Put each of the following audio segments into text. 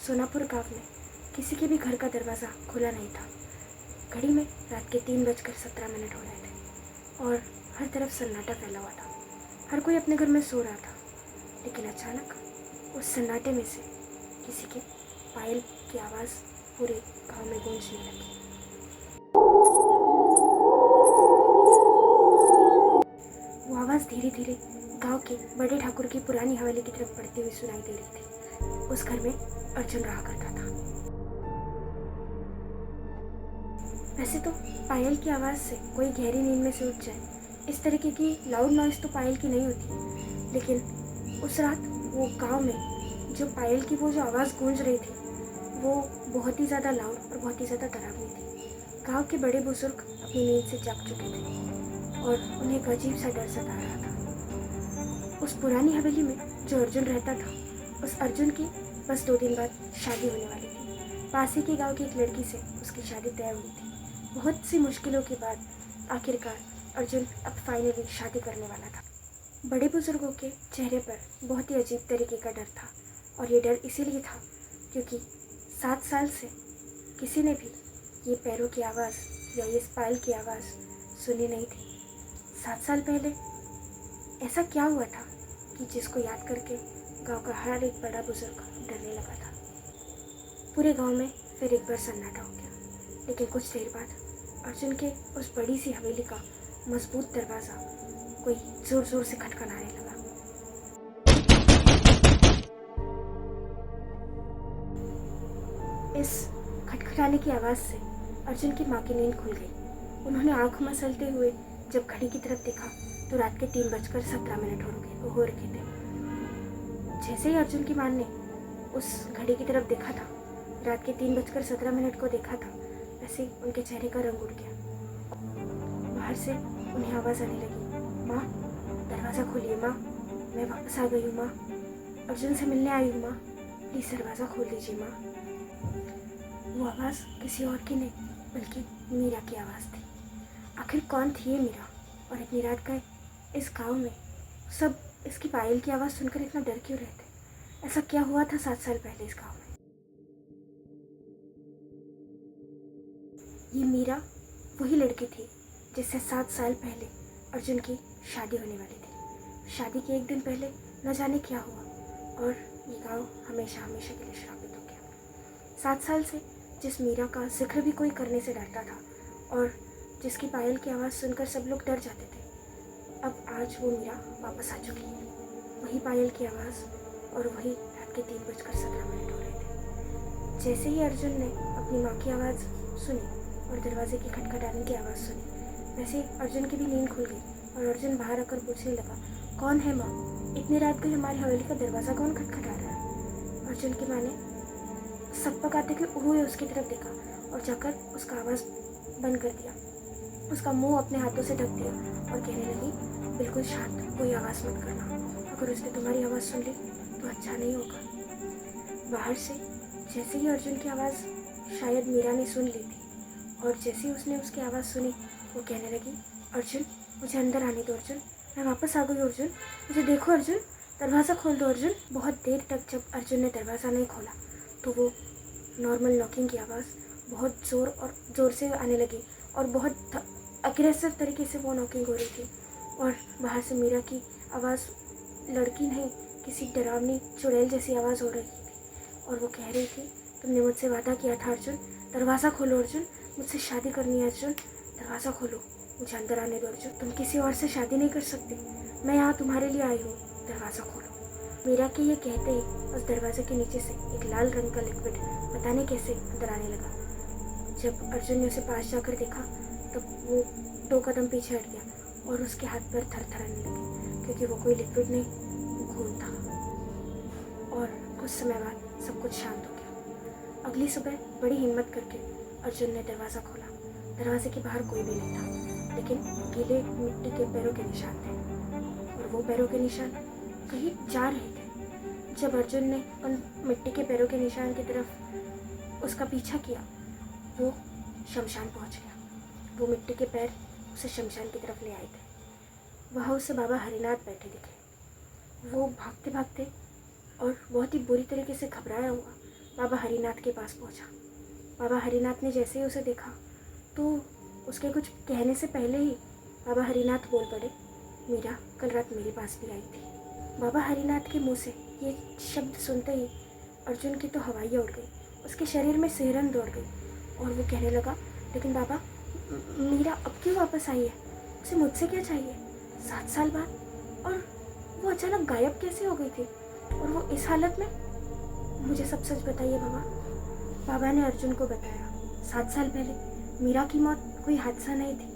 सोनापुर गांव में किसी के भी घर का दरवाज़ा खुला नहीं था। घड़ी में रात के 3:17 हो रहे थे और हर तरफ सन्नाटा फैला हुआ था। हर कोई अपने घर में सो रहा था, लेकिन अचानक उस सन्नाटे में से किसी के पायल की आवाज़ पूरे गांव में गूंजने लगी। वो आवाज़ धीरे धीरे गांव के बड़े ठाकुर की पुरानी हवेली की तरफ बढ़ती हुई सुनाई दे रही थी। उस घर में अर्जुन रहा करता था। वैसे तो पायल की आवाज़ से कोई गहरी नींद में से उठ जाए, इस तरीके की लाउड नॉइज़ तो पायल की नहीं होती, लेकिन उस रात वो गांव में जो पायल की वो जो आवाज़ गूंज रही थी वो बहुत ही ज़्यादा लाउड और बहुत ही ज़्यादा डरावनी थी। गांव के बड़े बुजुर्ग अपनी नींद से जाग चुके थे और उन्हें एक अजीब सा डर सता रहा था। उस पुरानी हवेली में जो अर्जुन रहता था, उस अर्जुन की बस 2 दिन बाद शादी होने वाली थी। पास ही के गांव की एक लड़की से उसकी शादी तय हुई थी। बहुत सी मुश्किलों के बाद आखिरकार अर्जुन अब फाइनली शादी करने वाला था। बड़े बुजुर्गों के चेहरे पर बहुत ही अजीब तरीके का डर था, और ये डर इसीलिए था क्योंकि 7 साल से किसी ने भी ये पैरों की आवाज़ या ये पायल की आवाज़ सुनी नहीं थी। 7 साल पहले ऐसा क्या हुआ था कि जिसको याद करके गांव का हर एक बड़ा बुजुर्ग डरने लगा था। पूरे गांव में फिर एक बार सन्नाटा हो गया, लेकिन कुछ देर बाद अर्जुन के उस बड़ी सी हवेली का मजबूत दरवाज़ा कोई ज़ोर ज़ोर से खटखटाने लगा। इस खटखटाने की आवाज़ से अर्जुन की माँ की नींद खुल गई। उन्होंने आँख मसलते हुए जब घड़ी की तरफ देखा तो रात के 3:17 हो रखे थे। जैसे ही अर्जुन की माँ ने उस घड़ी की तरफ देखा था, रात के 3:17 को देखा था, वैसे उनके चेहरे का रंग उड़ गया। बाहर से उन्हें आवाज़ आने लगी, माँ दरवाज़ा खोलिए माँ, मैं वापस आ गई हूँ माँ, अर्जुन से मिलने आई हूँ माँ, प्लीज़ दरवाज़ा खोल दीजिए माँ। वो आवाज़ किसी और की नहीं बल्कि मीरा की आवाज़ थी। आखिर कौन थी ये मीरा, और इतनी रात गए इस गाँव में सब इसकी पायल की आवाज़ सुनकर इतना डर क्यों रहे थे? ऐसा क्या हुआ था 7 साल पहले इस गाँव में? ये मीरा वही लड़की थी जिससे 7 साल पहले अर्जुन की शादी होने वाली थी। शादी के 1 दिन पहले न जाने क्या हुआ और ये गांव हमेशा हमेशा के लिए श्रापित हो गया। 7 साल से जिस मीरा का जिक्र भी कोई करने से डरता था और जिसकी पायल की आवाज़ सुनकर सब लोग डर जाते थे, अब आज वो मीरा वापस आ चुकी है। वही पायल की आवाज़ और वही रात के 3:17 हो रहे थे। जैसे ही अर्जुन ने अपनी माँ की आवाज़ सुनी और दरवाजे की खटखटाने की आवाज़ सुनी, वैसे अर्जुन की भी नींद खुल गई और अर्जुन बाहर आकर पूछने लगा, कौन है माँ? इतनी रात को हमारी हवेली का दरवाज़ा कौन खटखटा रहा है? अर्जुन की माँ ने सब पकाते हुए उसकी तरफ देखा और जाकर उसका आवाज़ बंद कर दिया, उसका मुंह अपने हाथों से ढक दिया और कहने लगी, बिल्कुल शांत, कोई आवाज़ मत करना, अगर उसने तुम्हारी आवाज़ सुन ली तो अच्छा नहीं होगा। बाहर से जैसे ही अर्जुन की आवाज़ शायद मीरा ने सुन ली थी, और जैसे ही उसने उसकी आवाज़ सुनी वो कहने लगी, अर्जुन मुझे अंदर आने दो अर्जुन, मैं वापस आ गई अर्जुन, मुझे देखो अर्जुन, दरवाज़ा खोल दो अर्जुन। बहुत देर तक जब अर्जुन ने दरवाज़ा नहीं खोला तो वो नॉर्मल नॉकिंग की आवाज़ बहुत ज़ोर से आने लगी और बहुत अग्रेसिव तरीके से वो नॉकिंग हो रही थी, और बाहर से मीरा की आवाज़ लड़की नहीं किसी डरावनी चुड़ैल जैसी आवाज़ हो रही थी, और वो कह रही थी, तुमने मुझसे वादा किया था अर्जुन, दरवाज़ा खोलो अर्जुन, मुझसे शादी करनी है अर्जुन, दरवाज़ा खोलो, मुझे अंदर आने दो अर्जुन, तुम किसी और से शादी नहीं कर सकते, मैं यहाँ तुम्हारे लिए आई हूँ, दरवाज़ा खोलो। मीरा के ये कहते ही उस दरवाजे के नीचे से एक लाल रंग का लिक्विड पता नहीं कैसे अंदर आने लगा। जब अर्जुन ने उसे पास जाकर देखा तब वो 2 कदम पीछे हट गया और उसके हाथ पैर थरथराने लगे, क्योंकि वो कोई लिक्विड नहीं, वो खून था। और कुछ समय बाद सब कुछ शांत हो गया। अगली सुबह बड़ी हिम्मत करके अर्जुन ने दरवाज़ा खोला। दरवाजे के बाहर कोई भी नहीं था, लेकिन गीले मिट्टी के पैरों के निशान थे, और वो पैरों के निशान कहीं जा रहे थे। जब अर्जुन ने उन मिट्टी के पैरों के निशान की तरफ उसका पीछा किया, वो शमशान पहुंच गया। वो मिट्टी के पैर उसे शमशान की तरफ ले आए थे। वहाँ उसे बाबा हरिनाथ बैठे दिखे। वो भागते भागते और बहुत ही बुरी तरीके से घबराया हुआ बाबा हरिनाथ के पास पहुंचा। बाबा हरिनाथ ने जैसे ही उसे देखा तो उसके कुछ कहने से पहले ही बाबा हरिनाथ बोल पड़े, मीरा कल रात मेरे पास भी आई थी। बाबा हरिनाथ के मुंह से ये शब्द सुनते ही अर्जुन की तो हवाइयाँ उड़ गई, उसके शरीर में सिहरन दौड़ गई और वो कहने लगा, लेकिन बाबा मीरा अब क्यों वापस आई है? उसे मुझसे क्या चाहिए? 7 साल बाद, और वो अचानक गायब कैसे हो गई थी और वो इस हालत में? मुझे सब सच बताइए बाबा। बाबा ने अर्जुन को बताया, 7 साल पहले मीरा की मौत कोई हादसा नहीं थी,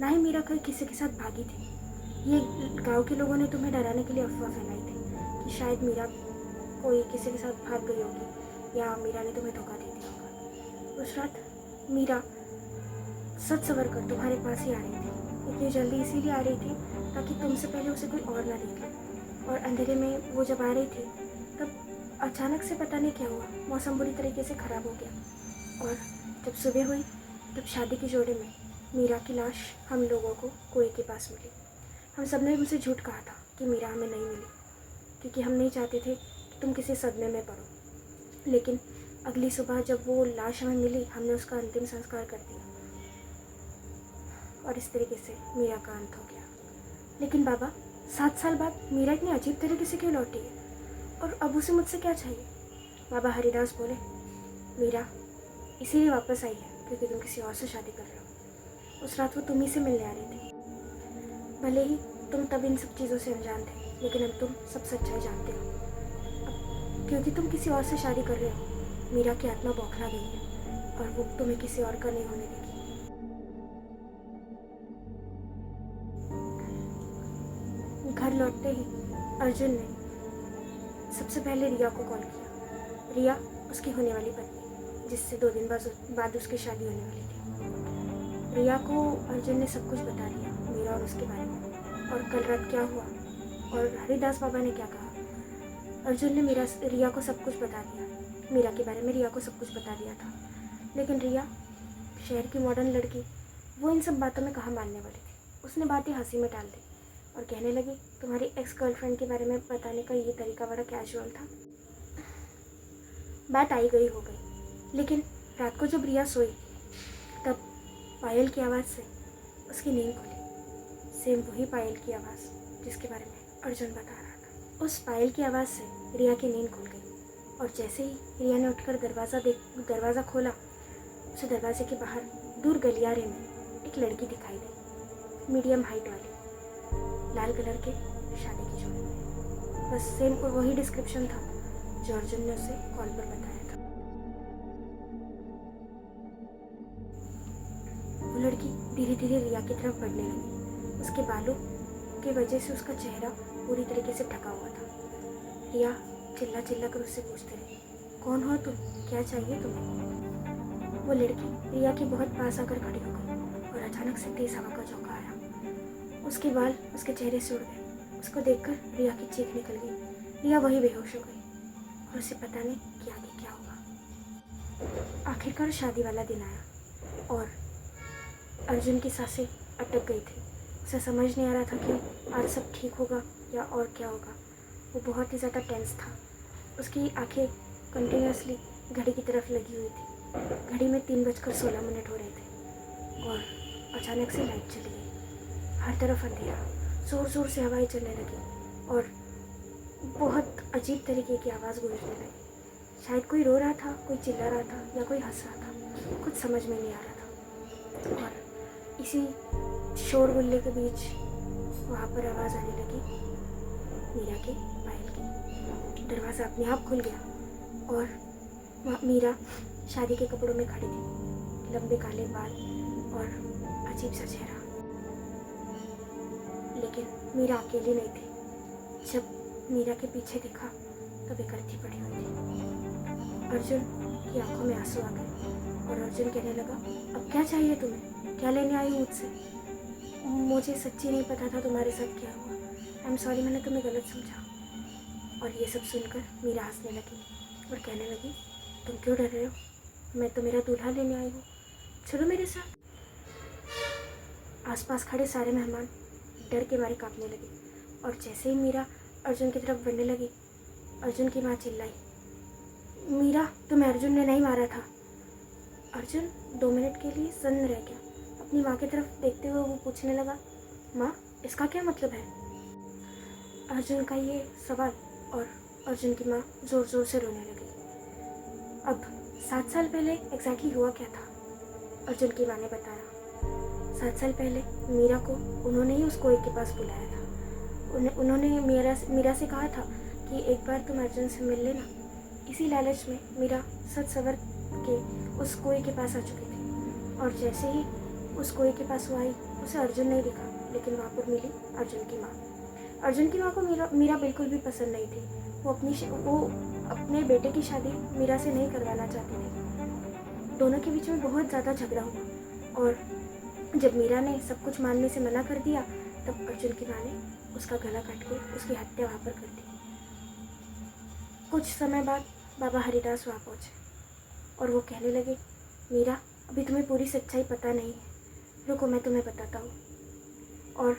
ना ही मीरा कहीं किसी के साथ भागी थी। ये गांव के लोगों ने तुम्हें डराने के लिए अफवाह फैलाई थी कि शायद मीरा कोई किसी के साथ भाग गई होगी या मीरा ने तुम्हें धोखा दे दिया होगा। उस रात मीरा सच सवर कर तुम्हारे पास ही आ रही थी, इतनी जल्दी इसीलिए आ रही थी ताकि तुमसे पहले उसे कोई और ना देखे। और अंधेरे में वो जब आ रही थी तब अचानक से पता नहीं क्या हुआ, मौसम बुरी तरीके से ख़राब हो गया और जब सुबह हुई तब शादी के जोड़े में मीरा की लाश हम लोगों को कुएं के पास मिली। हम सब ने उनसे झूठ कहा था कि मीरा हमें नहीं मिली, क्योंकि हम नहीं चाहते थे कि तुम किसी सदमे में पड़ो। लेकिन अगली सुबह जब वो लाश हमें मिली, हमने उसका अंतिम संस्कार कर दिया और इस तरीके से मीरा का अंत हो गया। लेकिन बाबा, 7 साल बाद मीरा इतनी अजीब तरीके से क्यों लौटी है और अब उसे मुझसे क्या चाहिए? बाबा हरिदास बोले, मीरा इसीलिए वापस आई है क्योंकि तुम किसी और से शादी कर रहे हो। उस रात वो तुम्ही से मिलने आ रही थी। भले ही तुम तब इन सब चीज़ों से अनजान थे, लेकिन अब तुम सब सच्चाई जानते हो। अब क्योंकि तुम किसी और से शादी कर रहे हो, मीरा की आत्मा बौखला गई है और वो तुम्हें किसी और का नहीं होने देगी। घर लौटते ही अर्जुन ने सबसे पहले रिया को कॉल किया। रिया उसकी होने वाली पत्नी, जिससे 2 दिन बाद उसकी शादी होने वाली थी। रिया को अर्जुन ने सब कुछ बता दिया, मीरा और उसके बारे में, और कल रात क्या हुआ और हरिदास बाबा ने क्या कहा। अर्जुन ने रिया को सब कुछ बता दिया, मीरा के बारे में रिया को सब कुछ बता दिया था। लेकिन रिया शहर की मॉडर्न लड़की, वो इन सब बातों में कहाँ मानने वाली थी। उसने बातें हंसी में टाल दी और कहने लगी, तुम्हारी एक्स गर्लफ्रेंड के बारे में बताने का ये तरीका बड़ा कैजुअल था। बात आई गई हो गई। लेकिन रात को जब रिया सोई तब पायल की आवाज़ से उसकी नींद खुली। सेम वही पायल की आवाज़ जिसके बारे में अर्जुन बता रहा था। उस पायल की आवाज़ से रिया की नींद खुल गई और जैसे ही रिया ने उठकर दरवाज़ा खोला, उसे दरवाजे के बाहर दूर गलियारे में एक लड़की दिखाई दी, मीडियम हाइट वाली, लाल कलर के शादी के जोड़े में। बस सेम वही डिस्क्रिप्शन था जो अर्जुन ने उसे कॉल पर बताया था। वो लड़की धीरे धीरे रिया की तरफ बढ़ने लगी। उसके बालों की वजह से उसका चेहरा पूरी तरीके से ढका हुआ था। रिया चिल्ला चिल्ला कर उससे पूछते रही, कौन हो तुम, क्या चाहिए तुम्हें? वो लड़की रिया के बहुत पास आकर खड़ी हो गई और अचानक से तेज हवा का झोंका आया। उसके बाल उसके चेहरे से उड़ गए। उसको देखकर रिया की चीख निकल गई। रिया वही बेहोश हो गई और उसे पता नहीं कि आगे क्या हुआ। आखिरकार शादी वाला दिन आया और अर्जुन की सांसें अटक गई थी। उसे समझ नहीं आ रहा था कि आज सब ठीक होगा या और क्या होगा। वो बहुत ही ज़्यादा टेंस था। उसकी आंखें कंटिन्यूसली घड़ी की तरफ लगी हुई थी। घड़ी में 3:16 हो रहे थे और अचानक से लाइट चली गई। हर तरफ अंधेरा, ज़ोर ज़ोर से हवाएं चलने लगी और बहुत अजीब तरीके की आवाज़ गूंजने लगी। शायद कोई रो रहा था, कोई चिल्ला रहा था या कोई हंस रहा था, कुछ समझ में नहीं आ रहा था। और इसी शोरगुल्ले के बीच वहाँ पर आवाज़ आने लगी मीरा के पायल की। दरवाज़ा अपने आप खुल गया और मीरा शादी के कपड़ों में खड़ी थी, लंबे काले बाल और अजीब सा चेहरा। लेकिन मीरा अकेली नहीं थी। जब मीरा के पीछे देखा तब एक अर्थी पड़ी हुई थी। अर्जुन की आंखों में आंसू आ गए और अर्जुन कहने लगा, अब क्या चाहिए तुम्हें, क्या लेने आई हो मुझसे? मुझे सच्ची नहीं पता था तुम्हारे साथ क्या हुआ। आई एम सॉरी, मैंने तुम्हें गलत समझा। और ये सब सुनकर मीरा हंसने लगी और कहने लगी, तुम क्यों डर रहे हो, मैं तो मेरा दूल्हा लेने आई हूँ, चलो मेरे साथ। आसपास खड़े सारे मेहमान डर के मारे कांपने लगे और जैसे ही मीरा अर्जुन की तरफ बढ़ने लगी, अर्जुन की माँ चिल्लाई, मीरा, तुम्हें अर्जुन ने नहीं मारा था। अर्जुन 2 मिनट के लिए सन्न रह गया। अपनी माँ की तरफ देखते हुए वो पूछने लगा, माँ, इसका क्या मतलब है? अर्जुन का ये सवाल और अर्जुन की माँ ज़ोर ज़ोर से रोने लगी। अब 7 साल पहले एग्जैक्टली हुआ क्या था? अर्जुन की माँ ने बताया, 7 साल पहले मीरा को उन्होंने ही उस कुएं के पास बुलाया था। उन्होंने मीरा से कहा था कि एक बार तुम अर्जुन से मिल लेना। इसी लालच में मीरा सज सवर के उस कुएं के पास आ चुकी थी और जैसे ही उस कुएं के पास वो आई, उसे अर्जुन नहीं दिखा, लेकिन वहाँ पर मिली अर्जुन की माँ। अर्जुन की माँ को मीरा बिल्कुल भी पसंद नहीं थी। वो अपने बेटे की शादी मीरा से नहीं करवाना चाहती थी। दोनों के बीच में बहुत ज़्यादा झगड़ा हुआ और जब मीरा ने सब कुछ मानने से मना कर दिया, तब अर्जुन की माँ ने उसका गला काट के उसकी हत्या वहाँ पर कर दी। कुछ समय बाद बाबा हरिदास वहाँ पहुँचे और वो कहने लगे, मीरा, अभी तुम्हें पूरी सच्चाई पता नहीं है, रुको मैं तुम्हें बताता हूँ। और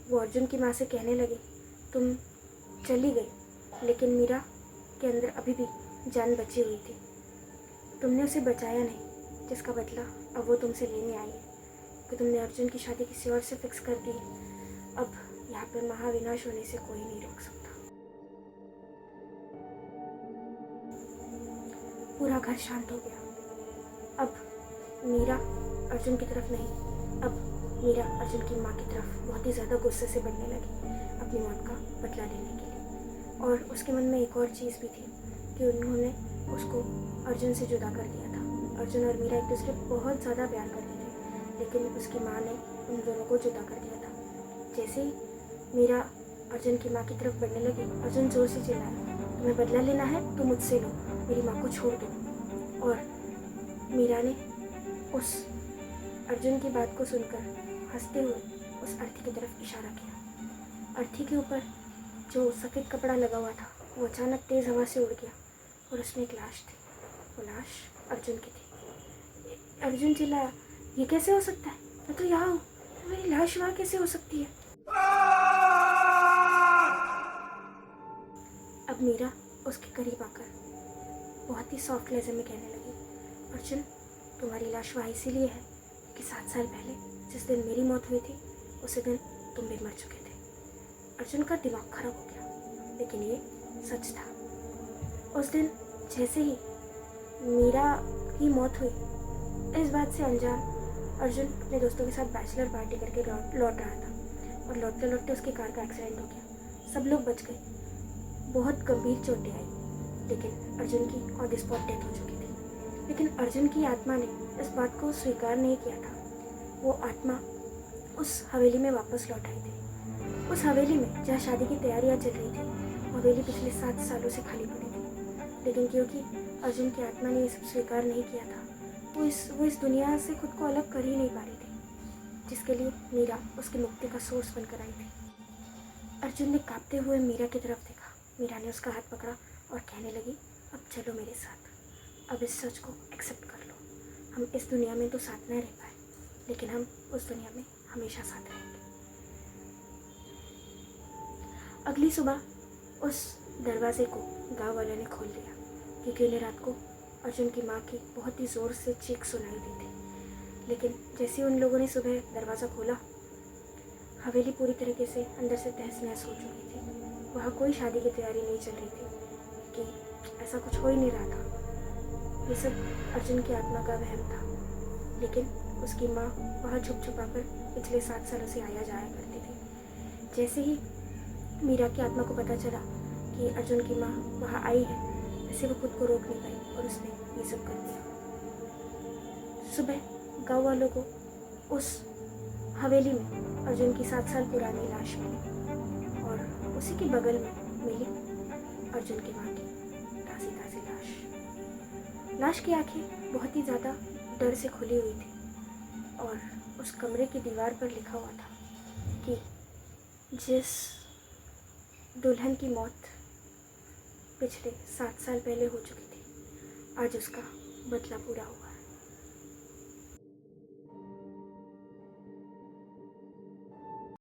वो अर्जुन की माँ से कहने लगे, तुम चली गई, लेकिन मीरा के अंदर अभी भी जान बची हुई थी। तुमने उसे बचाया नहीं, जिसका बदला अब वो तुमसे लेने आई है कि तुमने अर्जुन की शादी किसी और से फिक्स कर दी है। अब यहाँ पर महाविनाश होने से कोई नहीं रोक सकता। पूरा घर शांत हो गया। अब मीरा अर्जुन की तरफ नहीं, अब मीरा अर्जुन की माँ की तरफ बहुत ही ज़्यादा गुस्से से बढ़ने लगी, अपनी मौत का बदला लेने के लिए। और उसके मन में एक और चीज़ भी थी कि उन्होंने उसको अर्जुन से जुदा कर दिया था। अर्जुन और मीरा एक दूसरे को बहुत ज़्यादा प्यार करते थे, लेकिन उसकी माँ ने उन दोनों को जुदा कर दिया था। जैसे ही मीरा अर्जुन की माँ की तरफ बढ़ने लगी, अर्जुन जोर से चिल्लाया, तुम्हें बदला लेना है तो मुझसे लो, मेरी माँ को छोड़ दो। और मीरा ने उस अर्जुन की बात को सुनकर हंसते हुए उस अर्थी की तरफ इशारा किया। अर्थी के ऊपर जो सफ़ेद कपड़ा लगा हुआ था वो अचानक तेज़ हवा से उड़ गया और उसमें एक लाश थी। वो लाश अर्जुन की थी। अर्जुन चिल्लाया, ये कैसे हो सकता है? मैं तो यहाँ हूँ, मेरी लाश वहाँ कैसे हो सकती है? अब मीरा उसके करीब आकर बहुत ही सॉफ्ट लहजे में कहने लगी, अर्जुन, तुम्हारी लाश वहाँ इसीलिए है कि 7 साल पहले जिस दिन मेरी मौत हुई थी, उसी दिन तुम भी मर चुके थे। अर्जुन का दिमाग खराब हो गया, लेकिन ये सच था। उस दिन जैसे ही मीरा की मौत हुई, इस बात से अनजान अर्जुन अपने दोस्तों के साथ बैचलर पार्टी करके लौट रहा था और लौटते लौटते उसकी कार का एक्सीडेंट हो गया। सब लोग बच गए। बहुत गंभीर चोटें आई, लेकिन अर्जुन की ऑन द स्पॉट डेथ हो चुकी थी। लेकिन अर्जुन की आत्मा ने इस बात को स्वीकार नहीं किया था। वो आत्मा उस हवेली में वापस लौट आई थी। उस हवेली में जहाँ शादी की तैयारियाँ चल रही थी, वो हवेली पिछले 7 सालों से खाली पड़ी थी। लेकिन क्योंकि अर्जुन की आत्मा ने ये सब स्वीकार नहीं किया था, वो इस दुनिया से खुद को अलग कर ही नहीं पा रही थी, जिसके लिए मीरा उसकी मुक्ति का सोर्स बनकर आई थी। अर्जुन ने कांपते हुए मीरा की तरफ देखा। मीरा ने उसका हाथ पकड़ा और कहने लगी, अब चलो मेरे साथ, अब इस सच को एक्सेप्ट कर लो। हम इस दुनिया में तो साथ न रह पाए, लेकिन हम उस दुनिया में हमेशा साथ रहेंगे। अगली सुबह उस दरवाजे को गांव वालों ने खोल दिया, क्योंकि उन्हें रात को अर्जुन की माँ की बहुत ही ज़ोर से चीख सुनाई दी थी। लेकिन जैसे ही उन लोगों ने सुबह दरवाज़ा खोला, हवेली पूरी तरीके से अंदर से तहस नहस हो चुकी थी। वहाँ कोई शादी की तैयारी नहीं चल रही थी, कि ऐसा कुछ हो ही नहीं रहा था। ये सब अर्जुन की आत्मा का वहम था। लेकिन उसकी माँ वहाँ छुप छुपा कर पिछले 7 सालों से आया जाया करती थी। जैसे ही मीरा की आत्मा को पता चला कि अर्जुन की माँ वहाँ आई है, वैसे वो खुद को रोक नहीं पाई और उसने ये सब कर दिया। सुबह गाँव वालों को उस हवेली में अर्जुन की 7 साल पुरानी लाश मिली और उसी के बगल में मिली अर्जुन की माँ की ताज़ी ताज़ी लाश। लाश की आंखें बहुत ही ज़्यादा डर से खुली हुई थी और उस कमरे की दीवार पर लिखा हुआ था कि जिस दुल्हन की मौत पिछले 7 साल पहले हो चुकी थी, आज उसका बदला पूरा हुआ।